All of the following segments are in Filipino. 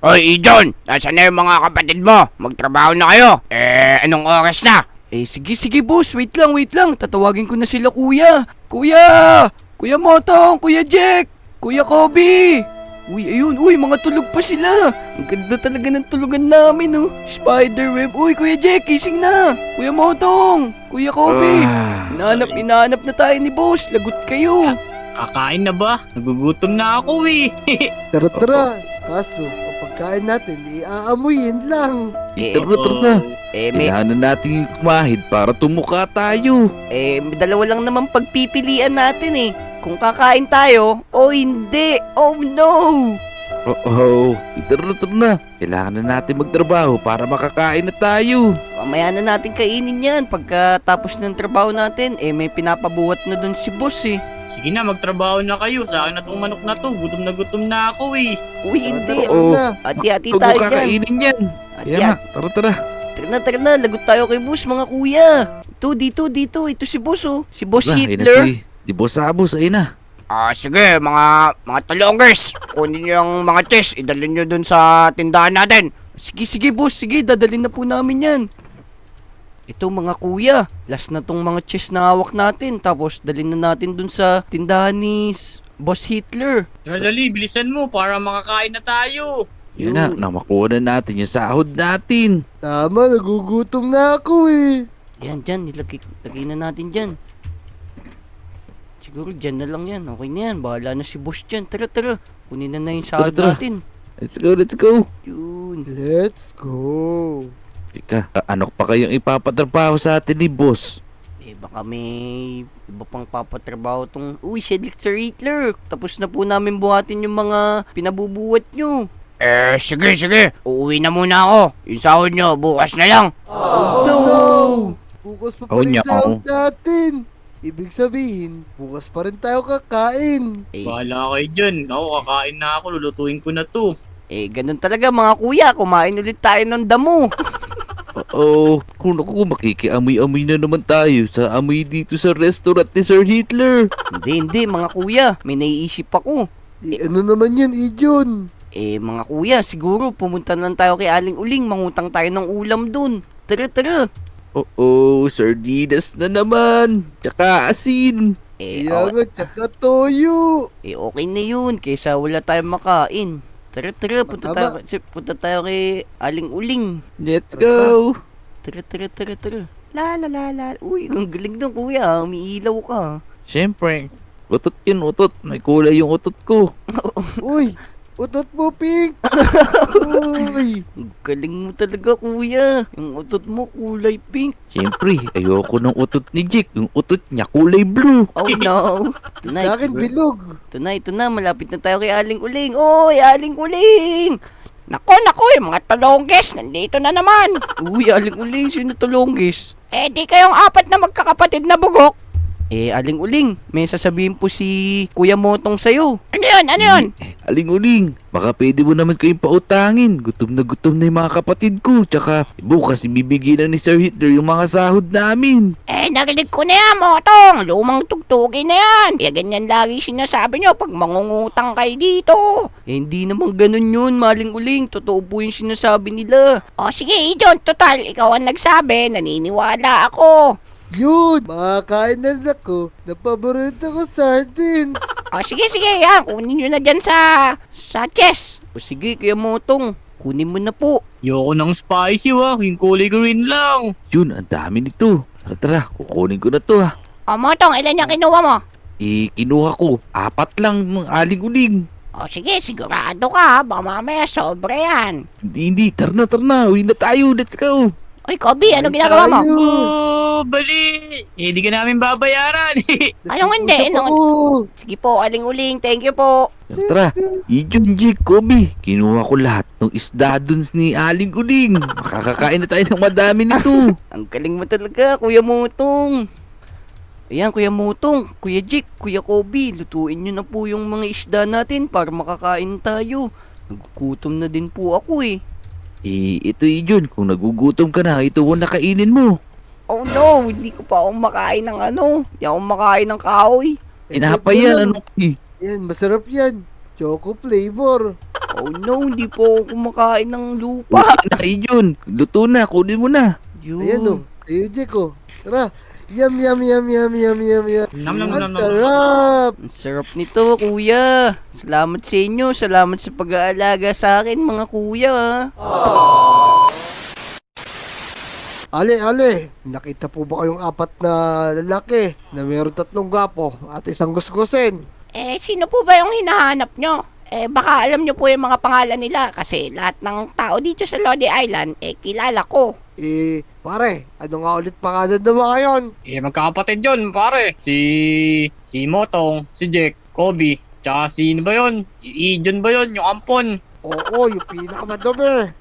Hoy, Ijon! Nasaan na yung mga kapatid mo? Magtrabaho na kayo. Anong oras na? Sige boss, wait lang. Tatawagin ko na sila kuya. Kuya Motong, Kuya Jack, Kuya Kobe. Uy, mga tulog pa sila. Ang ganda talaga ng tulugan namin, oh. Spiderweb. Uy, Kuya Jack, gising na. Kuya Motong, Kuya Kobe. Hinahanap na tayo ni boss. Lagot kayo. Kakain na ba? Nagugutom na ako eh. Tara. Kaso, ang pagkain natin, iaamuyin lang. Tara na. May Kailangan natin yung kumahid para tumuka tayo. dalawa lang naman pagpipilian natin eh. Kung kakain tayo o hindi. Oh no! Oo. Tara na. Kailangan na natin magtrabaho para makakain na tayo. Mamaya na natin kainin yan. Pagkatapos ng trabaho natin, may pinapabuhat na dun si boss eh. Sige na, magtrabaho na kayo. Sa akin na tong manok na to. Gutom na ako eh. Uy, hindi. Oo. Ati-ati Huwag mo tayo dyan. kakainin yan. Kaya nga, tara. Tara na. Lagot tayo kay boss, mga kuya. Dito. Ito si boss, oh. Si Boss Ayun na Hitler. si Boss Abos, ayun na. Sige, mga talongers. Kunin nyo yung mga chess. Idalhin nyo dun sa tindahan natin. Sige, boss. Sige, dadalhin na po namin yan. Ito mga kuya, last na tong mga chess na hawak natin. Tapos dalhin na natin dun sa tindahan ni Boss Hitler. Dali, bilisan mo para makakain na tayo. Yun na, namakuha na natin yung sahod natin. Tama, nagugutom na ako eh. Yan, dyan. Lagay na natin dyan. Siguro dyan na lang yan. Okay na yan. Bahala na si boss dyan. Tara. Kunin na yung sahod Tara. natin. Let's go. Yun. Let's go. Tika, ano pa kayong ipapatrabaho sa atin ni Boss? Baka may iba pang papatrabaho tong... Uy, si Sir Hitler. Tapos na po namin buhatin yung mga pinabubuhat nyo. Sige. Uuwi na muna ako. Yung sahod nyo, bukas na lang. No! Bukas pa Oh, pala yung nyaw. sahod natin. Ibig sabihin, bukas pa rin tayo kakain. Bahala kayo dyan. Ako, kakain na ako. Lulutuin ko na to. Ganun talaga mga kuya. Kumain ulit tayo ng damo. Oo, kung naku, makikiamoy-amoy na naman tayo sa amoy dito sa restaurant ni Sir Hitler. Hindi mga kuya. May naiisip ako. Ano naman yan, Ijon? Mga kuya, siguro pumunta lang tayo kay Aling Uling. Mangutang tayo ng ulam dun. Tara. Oo, sardinas na naman. Tsaka asin. Kaya nga, tsaka toyo. Okay na yun. Kaysa wala tayong makain. Tara. Punta tayo kay Aling Uling. Let's go. Tara. La. Uy, ang galing dun kuya. Umiilaw ka. Siyempre, utot yun, utot. May kulay yung utot ko. Uy, utot mo, Pink. Uy. Ang galing mo talaga kuya. Yung utot mo kulay pink. Siyempre, ayoko ng utot ni Jake. Yung utot niya kulay blue. Oh no. Sa akin, bilog. Ito na. Malapit na tayo kay Aling Uling. Oy, Aling Uling. Nako, yung mga talongges. Nandito na naman. Uy, Aling Uling. Sino tulonggis? Di kayong apat na magkakapatid na bugok. Aling Uling. May sasabihin po si Kuya Motong sa'yo. Ano yun? Aling-uling, baka pwede mo naman kayong pautangin. Gutom na yung mga kapatid ko. Tsaka, bukas ibibigyan na ni Sir Hitler yung mga sahod namin. Narinig ko na yan, Motong. Lumang tugtugin na yan. Kaya ganyan lagi sinasabi nyo pag mangungutang kayo dito. Hindi naman ganun yun, Maling Uling. Totoo po yung sinasabi nila. Sige, Ijon. Total, ikaw ang nagsabi. Naniniwala ako. Yun, makakain na rin ako na paborito ko sardines. Sige. Yan. Kunin nyo na dyan sa chest. Sige, Kuya Motong. Kunin mo na po. Ayoko ng spicy yung kulay green lang. Yun, ang dami nito. Tara, kukunin ko na to ha. Motong, ilan yung kinuha mo? Kinuha ko, 4 lang ng aling-uling. Sige, sigurado ka. Baka mamaya sobra yan. Hindi, tara na, uwi na tayo, let's go. Oy, Kobe, ano ginagawa mo? Bali. Hindi ka namin babayaran. Anong hindi? Sige po, Aling Uling. Thank you po. Tara, Ijon, Jake, Kobe, kinuha ko lahat ng isda dun ni Aling Uling. Makakakain na tayo ng madami nito. Ang galing mo talaga, Kuya Motong. Ayan, Kuya Motong, Kuya Jake, Kuya Kobe, lutuin nyo na po yung mga isda natin para makakain tayo. Nagugutom na din po ako eh. Ito Ijon, kung nagugutom ka na, ito ang nakainin mo. Oh no, hindi ko pa ako makain ng Hindi ako makain ng kahoy. Tinapay yan, ano? Yan, masarap yan. Choco flavor. Oh no, hindi po ako kumakain ng lupa. Okay na kayo yun. Luto na, kunin mo na. Ayan o. Ayun, Jack o. Tara. Yum, yum, yum, yum, yum, yum, yum. Nam nam nam Ang nam. sarap. Ang sarap nito, kuya. Salamat sa inyo. Salamat sa pag-aalaga sa akin, mga kuya. Ale, nakita po ba kayong apat na lalaki na meron 3 gwapo at isang gusgusin? Sino po ba yung hinahanap nyo? Baka alam nyo po yung mga pangalan nila kasi lahat ng tao dito sa Lodi Island, kilala ko. Pare, ano nga ulit pangalan ng mga yon? Magkakapatid yun, pare. Si Motong, si Jack, Kobe, tsaka sino ba yun? Ijon ba yun? Yung ampon. Oo, yung pinakamadumi.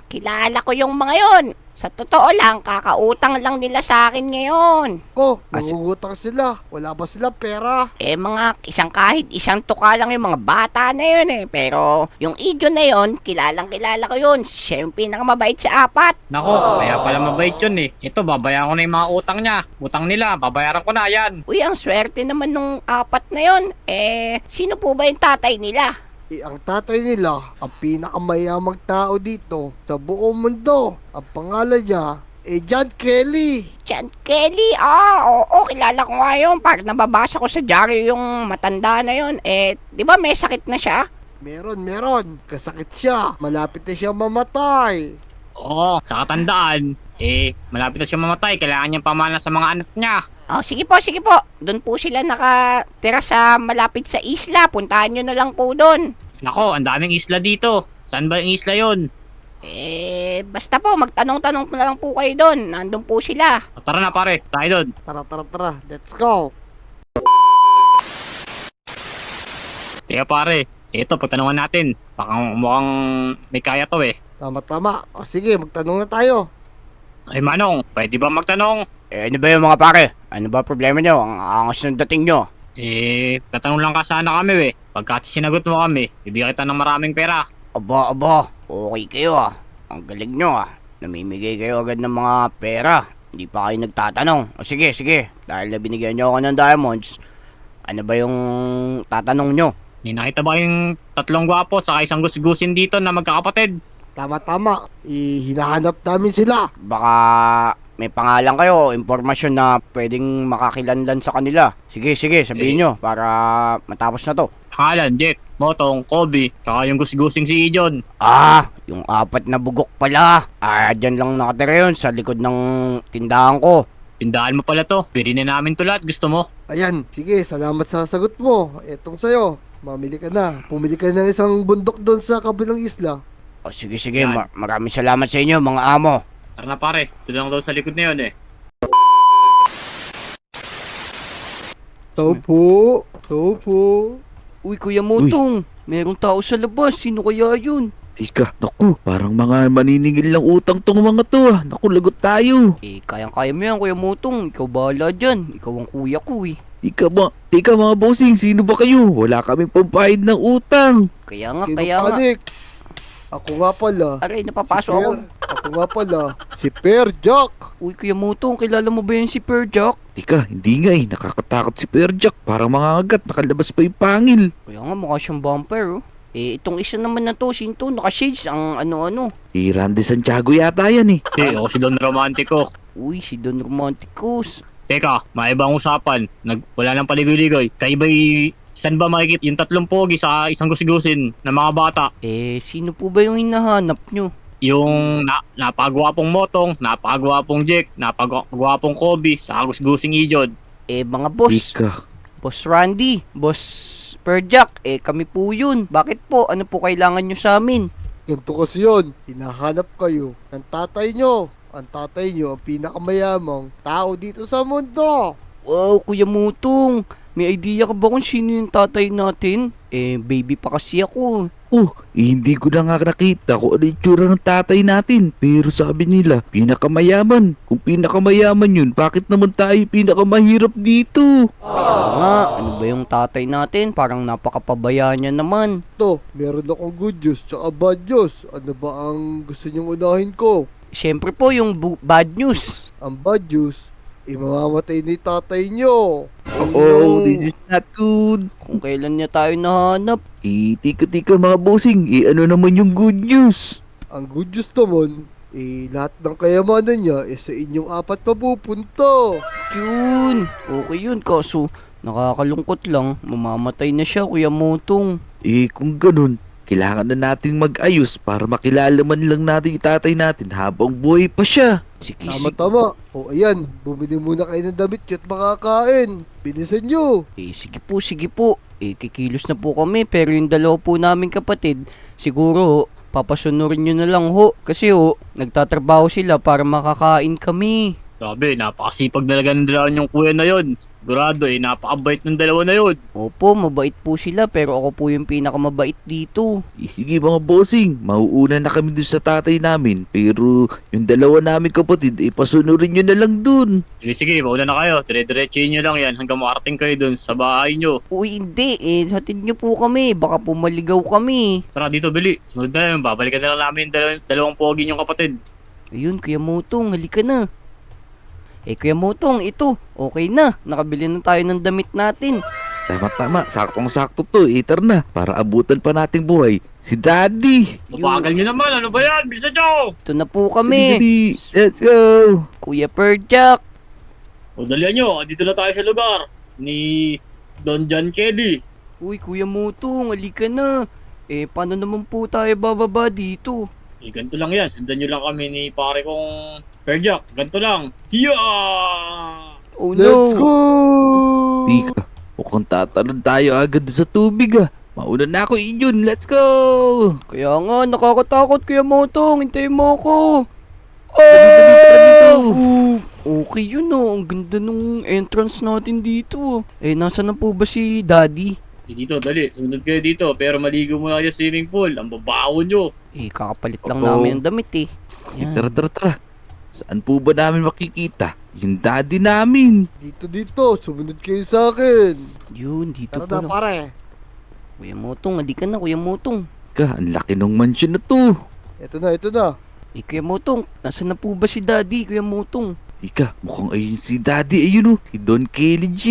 Kilala ko yung mga yon. Sa totoo lang, kakautang lang nila sa akin ngayon. Oh, nangungutang sila. Wala ba silang pera? Mga kahit isang tuka lang yung mga bata na yun Pero yung Ijo na yun, kilala ko yun. Siya yung pinakamabait sa apat. Nako, kaya pala mabait yun eh. Ito, babayaran ko na yung mga utang niya. Utang nila, babayaran ko na yan. Uy, ang swerte naman nung apat na yun. Sino po ba yung tatay nila? Ang tatay nila, ang pinakamayamang tao dito sa buong mundo. Ang pangalan niya, John Kelly. John Kelly, oo, kilala ko nga yun. Parang nababasa ko sa diary yung matanda na yun. Di ba may sakit na siya? Meron. Kasakit siya. Malapit na siya mamatay. Oo, sa katandaan, malapit na siya mamatay. Kailangan niyang pamana sa mga anak niya. Sige po. Doon po sila nakatira sa malapit sa isla. Puntahan nyo na lang po doon. Nako, ang daming isla dito. Saan ba yung isla yun? Basta po, magtanong-tanong na lang po kayo doon. Nandun po sila. Tara na pare, tayo doon. Tara. Let's go. Teka pare, ito, pagtanungan natin. Baka mukhang may kaya to eh. Tama. O sige, magtanong na tayo. Ay Manong, pwede ba magtanong? Ano ba yung mga pare? Ano ba problema nyo? Ang angas ng dating nyo. Tatanong lang ka sana kami eh. Pagka sinagot mo kami, bibigyan kita ng maraming pera. Aba, okay kayo Ang galing nyo Namimigay kayo agad ng mga pera. Hindi pa kayo nagtatanong. O sige. Dahil na binigyan nyo ako ng diamonds, ano ba yung tatanong nyo? May nakita ba yung 3 gwapo saka isang gusgusin dito na magkakapatid? Tama. Hinahanap namin sila. Baka may pangalan kayo o impormasyon na pwedeng makakilanlan sa kanila. Sige, sabihin nyo para matapos na to. Pangalan, Jack, Motong, Kobe, saka yung gusgusing si Ijon. Yung 4 na bugok pala. Dyan lang nakatira yun sa likod ng tindahan ko. Tindahan mo pala to. Bili na namin to lahat. Gusto mo? Ayan, sige, salamat sa sagot mo. Etong sa'yo. Mamili ka na. Pumili ka ng isang bundok doon sa kabilang isla. O sige, Yan. maraming salamat sa inyo mga amo. Tara na pare, ito lang daw sa likod na yun eh. Tao po. Uy, Kuya Motong, merong tao sa labas. Sino kaya yun? Tika, naku, parang mga maniningil lang utang tong mga to Naku, lagot tayo. Kayang-kaya mo yan, Kuya Motong. Ikaw bahala dyan. Ikaw ang kuya ko Tika mga bossing, sino ba kayo? Wala kaming pambayad ng utang. Kaya nga. Kinupalik. Ako nga pala. Aray, napapasok ako. Ako nga pala. Si Per Jack. Uy, Kuya Motong, kilala mo ba yun si Perjak? Tika, hindi nga nakakatakot si Perjak. Parang mga agat, nakalabas pa yung pangil. Kaya nga, mukha siyang vampire itong isa naman na to, sinto, naka-shades, ang ano-ano. Randy Santiago yata yan Ako si Don Romantico. Uy, si Don Romanticus. Teka, maibang usapan. Wala nang paligoy-ligoy. Kayo ba'y saan ba makikita yung 3 pogi sa isang gusigusin na mga bata? Sino po ba yung hinahanap nyo? Yung napagwapong Motong, napagwapong Jack, napagwapong Kobe, sa gusgusing Ijon. Mga boss. Tika, Boss Randy, Boss Perjak, kami po yun. Bakit po? Ano po kailangan nyo sa amin? Ganito kasi yun. Hinahanap kayo ng tatay nyo. Ang tatay nyo ang pinakamayamang tao dito sa mundo. Wow, Kuya Motong. May idea ka ba kung sino yung tatay natin? Baby pa kasi ako. hindi ko na nga nakita kung ano yung tsura ng tatay natin. Pero sabi nila, pinakamayaman. Kung pinakamayaman yun, bakit naman tayo pinakamahirap dito? Kaya nga, ano ba yung tatay natin? Parang napakapabaya niya naman. Ito, meron akong good news tsaka bad news. Ano ba ang gusto nyong unahin ko? Siyempre po yung bad news. Ang bad news, mamamatay ni tatay nyo. Oh, this is not good. Kung kailan niya tayo nahanap. Tika-tika mga bossing, ano naman yung good news? Ang good news naman, lahat ng kayamanan niya, sa inyong apat mapupunta. Yun. Okay yun. Kaso, nakakalungkot lang. Mamamatay na siya, Kuya Motong. Kung ganun, kailangan na nating mag-ayos para makilala man lang natin yung tatay natin habang buhay pa siya. Sige, sige. Tama-tama. O ayan, bumili muna kayo ng damit at makakain. Bilisan nyo. Sige po, sige po. Kikilos na po kami, pero yung dalawa po namin kapatid, siguro, papasunurin nyo na lang ho. Kasi nagtatrabaho sila para makakain kami. Sabi, napakasipag talaga ng dalawa yung kuya na yon. Sigurado napakabait ng dalawa na yon. Opo, mabait po sila, pero ako po yung pinakamabait dito. Sige mga bossing, mauuna na kami dun sa tatay namin. Pero yung dalawa namin kapatid, pasunurin nyo na lang dun. Sige, mauna na kayo. Dire-diretsuhin nyo lang yan hanggang makarating kayo dun sa bahay nyo. Uy, hindi. Hatid nyo po kami. Baka po maligaw kami. Tara dito, Bili. Sunod na yun. Babalikan na lang namin yung dalawang pogi yung kapatid. Ayun, Kuya Motong, halika na. Kuya Motong, ito. Okay na. Nakabili na tayo ng damit natin. Tama-tama, saktong-sakto to, iter na. Para abutan pa nating buhay, si Daddy. Mabagal nyo naman. Ano ba yan? Bisa nyo! Ito na po kami. Dali, let's go. Kuya Perjak. O dalihan nyo. Dito na tayo sa lugar ni Don John Kelly. Uy, Kuya Motong, halika na. Paano naman po tayo bababa dito? Ganito lang yan. Sundan nyo lang kami ni pare kong Perjak. Ganito lang. Hiya! Oh Let's no. go! Tika, mukhang tatalon tayo agad sa tubig ah. Mauna na ako Injun, let's go! Kaya nga, nakakatakot, Kuya Motong. Hintayin mo ako. Dito. Okay yun Ang ganda nung entrance natin dito. Nasa na po ba si Daddy? Dito, dali. Sunod kayo dito. Pero maligo muna kayo sa swimming pool. Ang babaho nyo. Kakapalit lang Oo. namin ang damit Yan. Tara. Saan po ba namin makikita? Yung daddy namin. Dito. Sumunod kayo sa akin. Yun, dito Tara na, pa lang. pare. Kuya Motong, halika na, Kuya Motong. Ang laki ng mansion na to. Ito na. Kuya Motong, nasa na po ba si Daddy, Kuya Motong? Tika, mukhang ayun si daddy, ayun oh. Si Don Kelly G.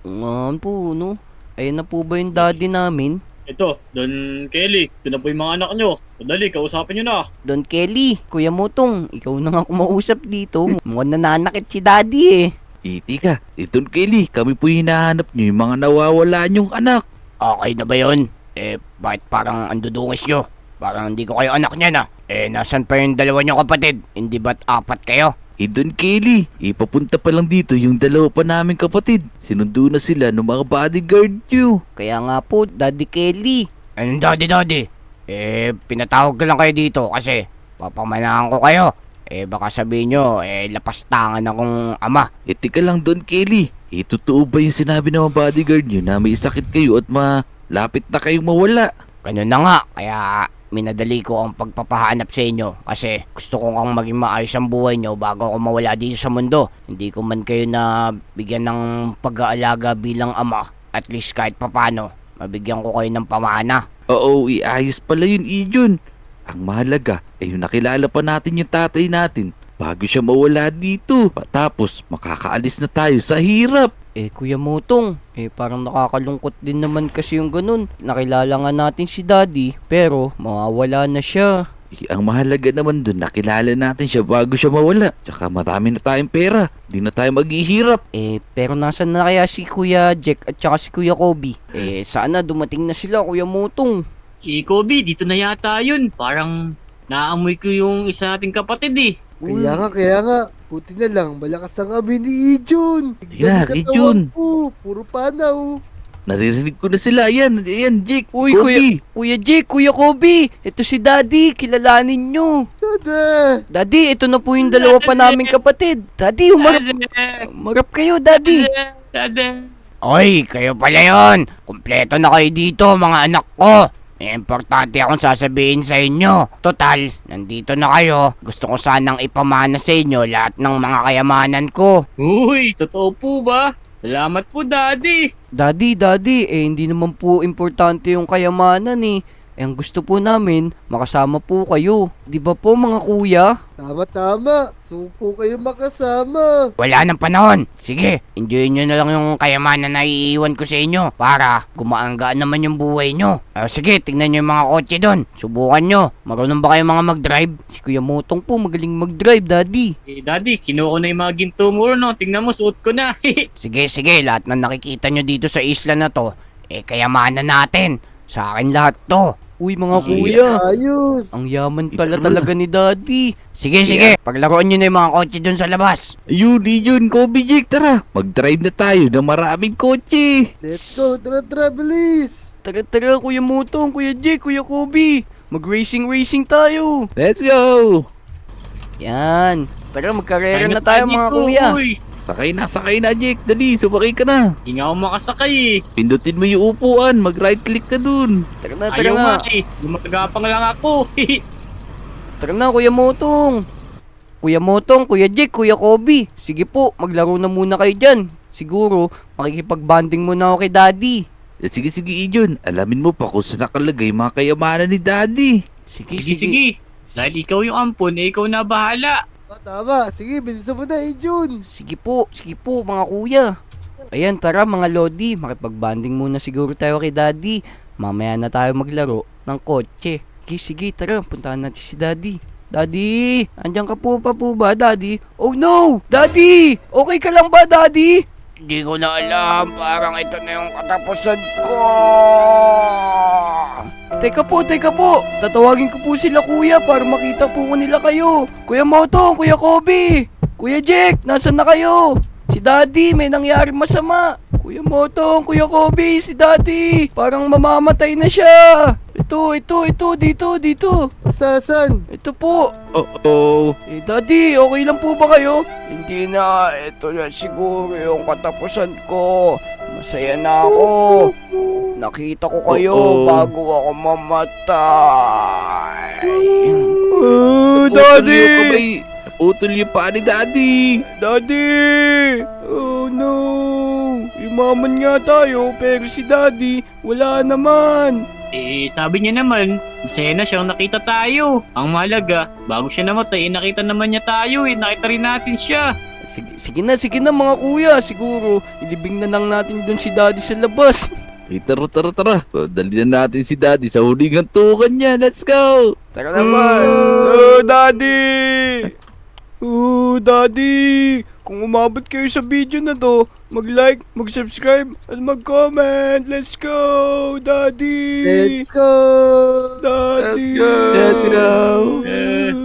Oo nga po, no? Ayun na po ba yung Daddy namin? Ito, Don Kelly. Ito na po yung mga anak nyo. O dali, kausapin nyo na. Don Kelly, Kuya Motong, ikaw na nga kumausap dito. Mukhang nananakit si Daddy Tika, Don Kelly, kami po hinahanap nyo yung mga nawawala nyong anak. Okay na ba yun? Bakit parang andudungis nyo? Parang hindi ko kayo anak niya na. Nasan pa yung dalawa nyo kapatid? Hindi ba't apat kayo? Don Kelly, ipapunta pa lang dito yung dalawa pa namin kapatid. Sinundo na sila ng mga bodyguard nyo. Kaya nga po, Daddy Kelly. Anong daddy? Pinatawag ko lang kayo dito kasi papamanahan ko kayo. Baka sabihin nyo, lapastangan akong ama. Tika lang Don Kelly, totoo ba yung sinabi ng mga bodyguard nyo na may sakit kayo at malapit na kayong mawala? Ganun na nga, kaya minadali ko ang pagpapahanap sa inyo kasi gusto kong kang maging maayos ang buhay nyo bago ako mawala dito sa mundo. Hindi ko man kayo na bigyan ng pag-aalaga bilang ama. At least kahit papano, mabigyan ko kayo ng pamana. Oo, iayos pala yun, Ijon. Ang mahalaga ay yung nakilala pa natin yung tatay natin bago siya mawala dito. Tapos makakaalis na tayo sa hirap. Kuya Motong, parang nakakalungkot din naman kasi yung ganun. Nakilala nga natin si Daddy, pero mawawala na siya. Ang mahalaga naman dun, nakilala natin siya bago siya mawala. Tsaka marami na tayong pera. Di na tayo maghihirap. Pero nasan na kaya si Kuya Jack at saka si Kuya Kobe? Sana dumating na sila, Kuya Motong. Kobe, dito na yata yun. Parang naamoy ko yung isa nating kapatid Kaya nga. Buti na lang, malakas ang abi ni Ijon. Yeah, Ijon. Puro panaw. Naririnig ko na sila. Ayan, Jake. Uy, Kobe. Kuya Jack, Kuya Kobe, ito si Daddy, kilalanin nyo. Dada. Daddy, ito na po yung dalawa pa naming kapatid. Daddy, umarap kayo, Daddy. Oy, kayo pala yon. Kumpleto na kayo dito mga anak ko. Importante akong sasabihin sa inyo. Total, nandito na kayo. Gusto ko sanang ipamana sa inyo lahat ng mga kayamanan ko. Uy, totoo po ba? Salamat po, Daddy. Daddy, hindi naman po importante yung kayamanan ang gusto po namin, makasama po kayo. Di ba po mga kuya? Tama. Suko kayo makasama. Wala nang panahon. Sige, enjoyin nyo na lang yung kayamanan na iiwan ko sa inyo para gumaanggaan naman yung buhay nyo. Sige, tingnan nyo yung mga kotse doon. Subukan nyo. Marunong ba kayo mga mag-drive? Si Kuya Motong po magaling mag-drive, Daddy. Daddy, kinuha ko na yung mga ginto mo, no? Tingnan mo, suot ko na. Sige, lahat na nakikita nyo dito sa isla na to, kayamanan natin. Sa akin lahat to. Uy mga Sige. kuya, Ayos. ang yaman pala Ito na. talaga ni Daddy. Sige, paglaruan nyo na yung mga kotse doon sa labas. Yun, Kobe Jake, tara. Mag-drive na tayo ng maraming kotse. Let's go. Tara, bilis. Tara Kuya Motong, Kuya Jake, Kuya Kobe. Mag-racing tayo. Let's go. Yan. Tara magkarera Sign na up tayo tayo mga dito, kuya. uy. Sakay na, Jake. Dali, sumakay ka na. Hindi nga ako makasakay eh. Pindutin mo yung upuan. Mag-right click ka dun. Tara na. Ayaw nga eh. Gumagapang lang ako. Tara na Kuya Motong. Kuya Motong, Kuya Jake, Kuya Kobe. Sige po, maglaro na muna kayo dyan. Siguro, makikipag-banding muna ako kay Daddy. Sige, Ijon. Alamin mo pa kung saan nakalagay mga kayamanan ni Daddy. Sige. Dahil ikaw yung ampon, ikaw na bahala. Tama. Sige, bilisan mo na, Jun. Sige po mga kuya. Ayan, tara mga Lodi, makipag-banding muna siguro tayo kay Daddy. Mamaya na tayo maglaro ng kotse. Sige, tara, puntahan natin si Daddy. Daddy, andyan ka po ba, Daddy? Oh no! Daddy! Okay ka lang ba, Daddy? Hindi ko na alam, parang ito na yung katapusan ko. Teka po. Tatawagin ko po sila kuya para makita po nila kayo. Kuya Motong, Kuya Kobe, Kuya Jack, nasan na kayo? Si Daddy, may nangyari masama. Kuya Motong, Kuya Kobe, si Daddy, parang mamamatay na siya. Ito, dito. Saan? Ito po. Oh. Daddy, okay lang po ba kayo? Hindi na, ito na siguro yung katapusan ko. Masaya na ako. Nakita ko kayo Oo. bago ako mamatay. Daddy! Naputol yung paa ni Daddy. Daddy! Oh no! Yumaman nga tayo pero si Daddy wala naman. Sabi niya naman, masaya na siyang nakita tayo. Ang mahalaga, bago siya namatay, nakita naman niya tayo eh. Nakita rin natin siya. Sige na mga kuya. Siguro, ilibing na lang natin dun si Daddy sa labas. Tara. Dali na natin si Daddy sa huling hantukan niya. Let's go. Tara naman. Oh, Daddy! Oh, Daddy! Kung umabot kayo sa video na to, mag-like, mag-subscribe, at mag-comment. Let's go, Daddy! Let's go. Daddy! Let's go. Eh,